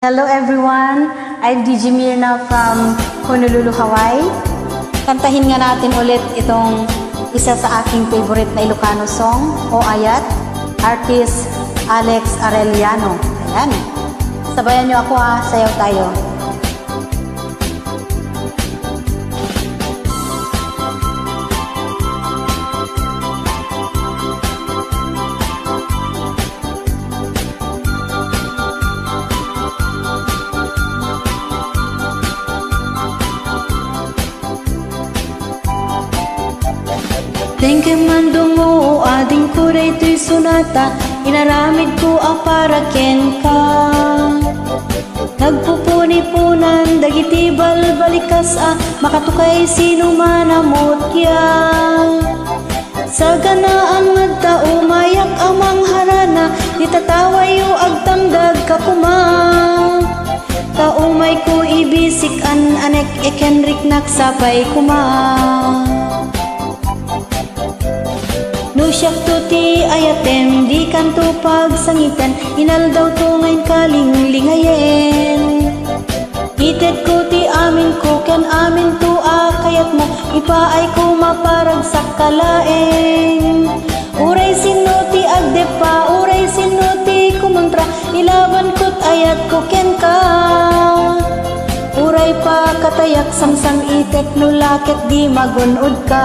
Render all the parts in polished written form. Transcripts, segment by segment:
Hello everyone, I'm DJ Mirna from Honolulu, Hawaii. Kantahin nga natin ulit itong isa sa aking favorite na Ilocano song, O Ayat, artist Alex Arellano. Ayan. Sabayan nyo ako ha, sayaw tayo. Tengke mandungo ading kuray to'y sunata, inaramid ko para ken ka. Nagpupuni-punan, dagiti balbalikas makatukay sino manamot ya. Sa ganaan madta umayak amang harana, itatawayo agtangdag kakuma. Kaumay ko ibisik anek ekenrik naksapay kuma. Nusyak to ti ayatem, di kanto pagsangitan, inal daw to ngayon kalinglingayen. Ited ko ti amin ko, ken amin to kayat mo, ipaay ko maparag sa kalaeng. Uray sino ti agdepa, uray sino ti kumontra, ilaban ko't ayat ko ken ka. Uray pa katayak samsam itek no lakit di magunod ka.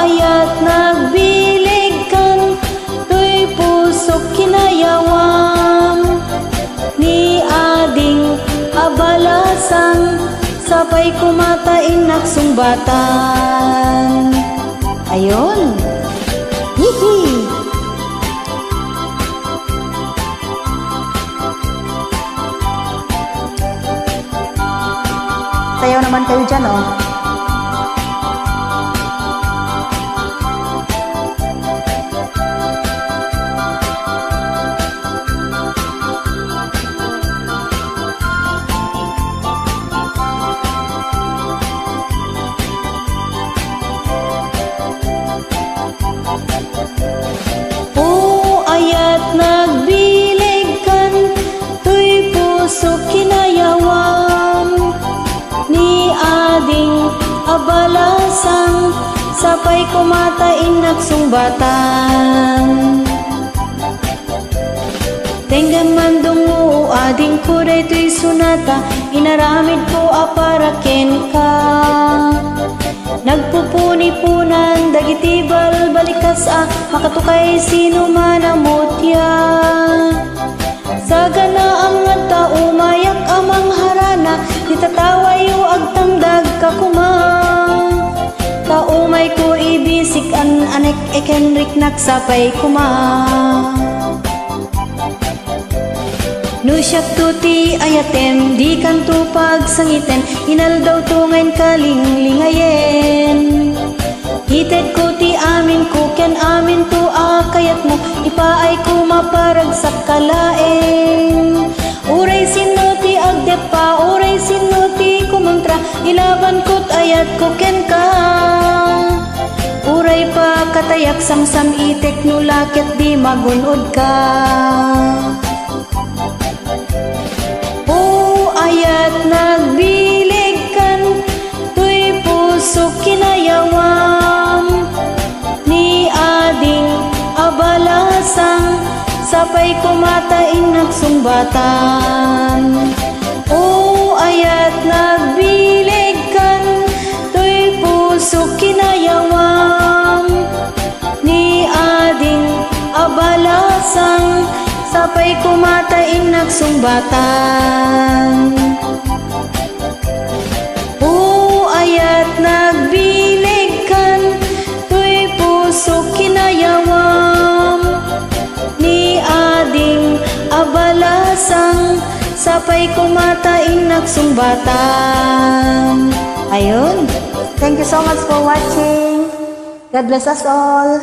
Ayat nagbilig kan, to'y pusok kinayawam. Ni ading abalasan, sabay kumatain nagsumbatan. Ayun. Hihi. Sayaw naman kayo dyan, oh. Nagbilig kan, to'y puso kinayawam. Ni ading abalasan, sabay kumatain nagsumbatan. Tenggan mandungo ading kuray to'y sunata, inaramid ko para ken ka. Nagpupuni-punan, dagiti balbalikas makatukay sino manamot ya. Sa ganaang nga umayak amang harana, itatawayo agtangdag kakuma. Kaumay ko ibisik anek ekenrik naksapay kuma. Nusyak to ti ayatem, di kanto pagsangiten, inal daw to ngayon kalinglingayen. Ited ko ti amin ko, ken amin to kayat mo, ipaay ko maparag sa kalaeng. Uray sino ti agdepa, uray sino ti kumontra, ilaban ko't ayat ko ken ka. Uray pa katayak samsam itek no lakit di magunod ka. Ayat nagbilig kan, to'y puso kinayawam. Ni ading abalasan, sabay kumatain nagsumbatan. Ayat nagbilig kan, to'y puso kinayawam. Ni ading abalasan, sabay kumatain nagsumbatan. Ayat nagbilig kan, to'y puso kinayawam. Ni ading abalasan, sabay kumatain nagsumbatan. Ayun. Thank you so much for watching. God bless us all.